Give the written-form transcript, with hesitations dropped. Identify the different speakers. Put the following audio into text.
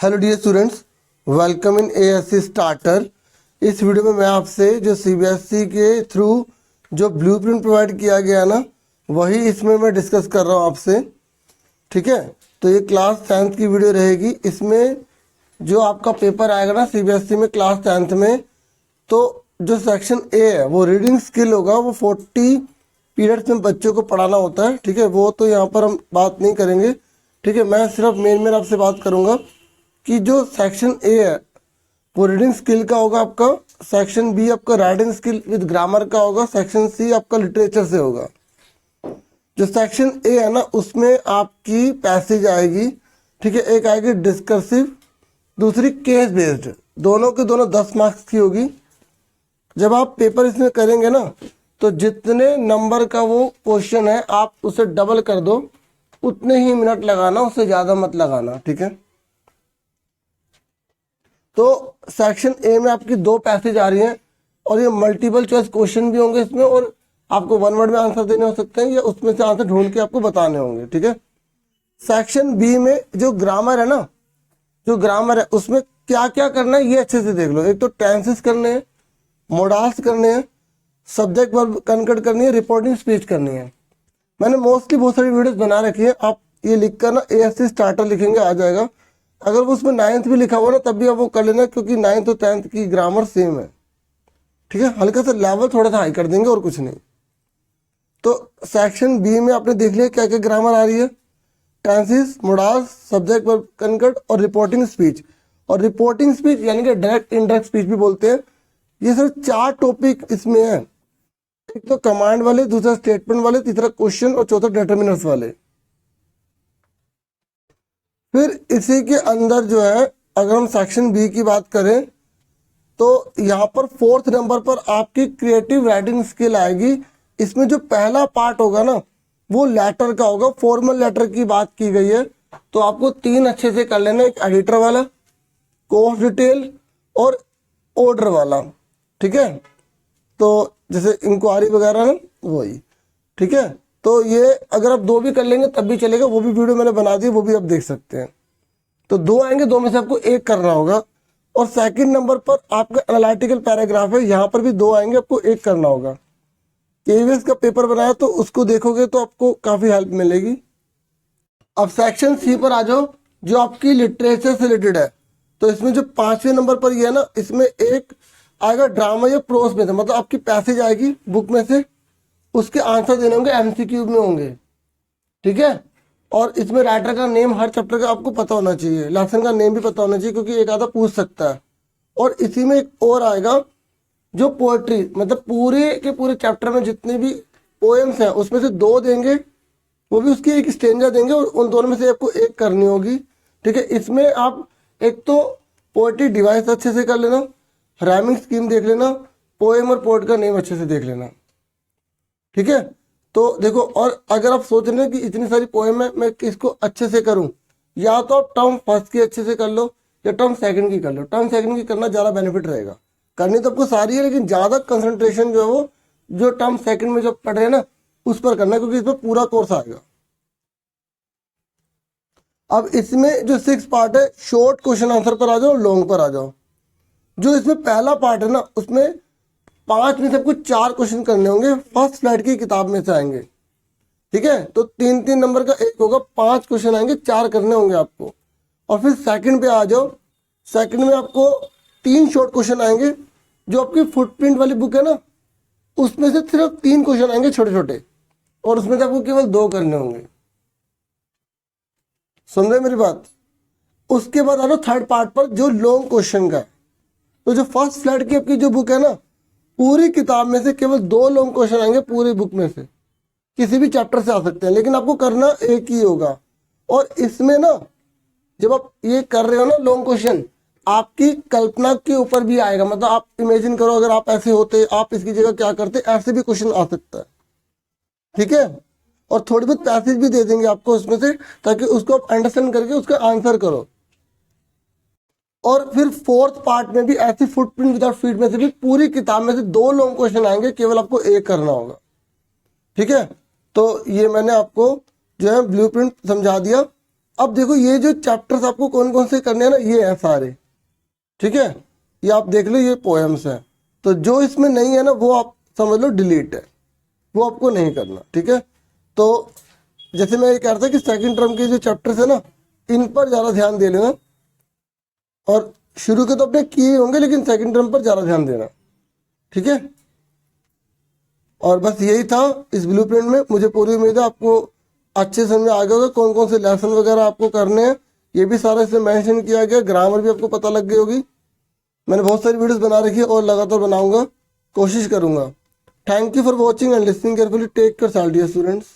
Speaker 1: Hello dear students, welcome in ASC starter. इस video में मैं आपसे जो सीबीएसई के थ्रू जो ब्लूप्रिंट प्रोवाइड किया गया ना, वही इसमें मैं डिस्कस कर रहा हूँ आपसे। ठीक है, तो ये क्लास 10th की वीडियो रहेगी। इसमें जो आपका पेपर आएगा ना सीबीएसई में क्लास 10th में, तो जो सेक्शन ए है वो रीडिंग स्किल होगा। वो 40 पीरियड्स में बच्चों को पढ़ाना होता है। ठीक है, वो तो यहाँ पर हम बात नहीं करेंगे। ठीक है, मैं सिर्फ मेन आपसे बात करूँगा कि जो सेक्शन ए है वो रीडिंग स्किल का होगा आपका, सेक्शन बी आपका राइटिंग स्किल विद ग्रामर का होगा, सेक्शन सी आपका लिटरेचर से होगा। जो सेक्शन ए है ना उसमें आपकी पैसेज आएगी। ठीक है, एक आएगी डिस्कर्सिव, दूसरी केस बेस्ड। दोनों के दोनों 10 मार्क्स की होगी। जब आप पेपर इसमें करेंगे ना तो जितने नंबर का वो क्वेश्चन है आप उसे डबल कर दो, उतने ही मिनट लगाना, उससे ज़्यादा मत लगाना। ठीक है, तो सेक्शन ए में आपकी 2 पैसेज आ रही हैं और ये मल्टीपल चॉइस क्वेश्चन भी होंगे इसमें, और आपको 1 वर्ड में आंसर देने हो सकते हैं या उसमें से आंसर ढूंढ के आपको बताने होंगे। ठीक है, सेक्शन बी में जो ग्रामर है ना, जो ग्रामर है उसमें क्या क्या करना है ये अच्छे से देख लो। एक तो टेंसेस करने हैं, मोडाल्स करने हैं, सब्जेक्ट वर्ब कनकट करनी है, रिपोर्टिंग स्पीच करनी है। मैंने मोस्टली बहुत सारी वीडियोस बना रखी है, आप ये लिख कर ना एएससी स्टार्टर लिखेंगे आ जाएगा। अगर वो उसमें 9th भी लिखा हुआ ना तब भी आप वो कर लेना, क्योंकि 9th और 10th की ग्रामर सेम है। ठीक है, हल्का सा लेवल थोड़ा सा हाई कर देंगे और कुछ नहीं। तो सेक्शन बी में आपने देख लिया क्या क्या ग्रामर आ रही है, टेंसेस, मोडाल्स, सब्जेक्ट वर्ब कनकट और रिपोर्टिंग स्पीच। और रिपोर्टिंग स्पीच यानी कि डायरेक्ट इनडायरेक्ट स्पीच भी बोलते हैं। ये सिर्फ 4 टॉपिक इसमें है। एक तो कमांड वाले, दूसरा स्टेटमेंट वाले, तीसरा क्वेश्चन और चौथा डिटरमिनर्स वाले। फिर इसी के अंदर जो है अगर हम सेक्शन बी की बात करें तो यहाँ पर 4th नंबर पर आपकी क्रिएटिव राइटिंग स्किल आएगी। इसमें जो पहला पार्ट होगा ना वो लेटर का होगा, फॉर्मल लेटर की बात की गई है। तो आपको 3 अच्छे से कर लेना, एक एडिटर वाला, कोर्स डिटेल और ऑर्डर वाला। ठीक है, तो जैसे इंक्वायरी वगैरह ना वही। ठीक है, तो ये अगर आप 2 भी कर लेंगे तब भी चलेगा, वो भी वीडियो मैंने बना दी, वो भी आप देख सकते हैं। तो 2 आएंगे, 2 में से आपको 1 करना होगा। और सेकंड नंबर पर आपका एनालिटिकल पैराग्राफ है, यहाँ पर भी 2 आएंगे, आपको 1 करना होगा। केवीएस का पेपर बनाया तो उसको देखोगे तो आपको काफ़ी हेल्प मिलेगी। अब सेक्शन सी पर आ जाओ, जो आपकी लिटरेचर से रिलेटेड है। तो इसमें जो 5वें नंबर पर ये है ना, इसमें एक आएगा ड्रामा या प्रोस में से, मतलब आपकी पैसेज आएगी बुक में से, उसके आंसर देने होंगे, एमसीक्यू में होंगे। ठीक है, और इसमें राइटर का नेम हर चैप्टर का आपको पता होना चाहिए, लेसन का नेम भी पता होना चाहिए, क्योंकि एक आधा पूछ सकता है। और इसी में एक और आएगा जो पोएट्री, मतलब पूरे के पूरे चैप्टर में जितने भी पोएम्स हैं उसमें से 2 देंगे, वो भी उसकी एक स्टेंजा देंगे, और उन दोनों में से आपको 1 करनी होगी। ठीक है, इसमें आप एक तो पोएट्री डिवाइस अच्छे से कर लेना, राइमिंग स्कीम देख लेना, पोएम और पोएट का नेम अच्छे से देख लेना। ठीक है, तो देखो, और अगर आप सोच रहे हैं कि इतनी सारी पोएम है मैं किसको अच्छे से करूं, या तो आप टर्म फर्स्ट की अच्छे से कर लो या टर्म सेकंड की कर लो। टर्म सेकंड की करना ज़्यादा बेनिफिट रहेगा। करनी तो आपको सारी है, लेकिन ज़्यादा कंसंट्रेशन जो है वो जो टर्म सेकंड में जो पढ़ रहे हैं ना उस पर करना है, क्योंकि इस पर पूरा कोर्स आएगा। अब इसमें जो 6 पार्ट है, शॉर्ट क्वेश्चन आंसर पर आ जाओ, लॉन्ग पर आ जाओ। जो इसमें पहला पार्ट है ना उसमें 5 में से आपको 4 क्वेश्चन करने होंगे, फर्स्ट स्लाइड की किताब में से आएंगे। ठीक है, तो 3-3 नंबर का एक होगा, 5 क्वेश्चन आएंगे, 4 करने होंगे आपको। और फिर सेकंड पे आ जाओ, सेकंड में आपको 3 शॉर्ट क्वेश्चन आएंगे। जो आपकी फुटप्रिंट वाली बुक है ना उसमें से सिर्फ 3 क्वेश्चन आएंगे छोटे छोटे, और उसमें से आपको केवल 2 करने होंगे। सुन रहे मेरी बात? उसके बाद आ जाओ थर्ड पार्ट पर जो लॉन्ग क्वेश्चन का है। तो जो फर्स्ट स्लाइड की आपकी जो बुक है ना, पूरी किताब में से केवल 2 लॉन्ग क्वेश्चन आएंगे, पूरी बुक में से किसी भी चैप्टर से आ सकते हैं, लेकिन आपको करना एक ही होगा। और इसमें ना जब आप ये कर रहे हो ना लॉन्ग क्वेश्चन, आपकी कल्पना के ऊपर भी आएगा। मतलब आप इमेजिन करो अगर आप ऐसे होते, आप इसकी जगह क्या करते, ऐसे भी क्वेश्चन आ सकता है। ठीक है, और थोड़ी बहुत पैसेज भी दे देंगे आपको उसमें से, ताकि उसको आप अंडरस्टैंड करके उसका आंसर करो। और फिर 4th पार्ट में भी ऐसी फुटप्रिंट विदाउट फीड में से भी पूरी किताब में से 2 लॉन्ग क्वेश्चन आएंगे, केवल आपको 1 करना होगा। ठीक है, तो ये मैंने आपको जो है ब्लूप्रिंट समझा दिया। अब देखो ये जो चैप्टर्स आपको कौन कौन से करने हैं ना, ये हैं सारे, ठीक है। ये आप देख लो, ये पोएम्स हैं। तो जो इसमें नहीं है ना वो आप समझ लो डिलीट है, वो आपको नहीं करना, ठीक है। तो जैसे मैं ये कह रहा था कि सेकंड टर्म के जो चैप्टर्स है ना, इन पर ज़्यादा ध्यान दे लेना, और शुरू के तो अपने किए होंगे लेकिन सेकंड टर्म पर ज़्यादा ध्यान देना, ठीक है। और बस यही था इस ब्लूप्रिंट में। मुझे पूरी उम्मीद है आपको अच्छे समझ में आ गया होगा कौन कौन से लेसन वगैरह आपको करने हैं। ये भी सारा इसमें मेंशन किया गया, ग्रामर भी आपको पता लग गई होगी। मैंने बहुत सारी वीडियोस बना रखी है और लगातार बनाऊंगा, कोशिश करूंगा। Thank you for watching and listening carefully. Take care, dear students.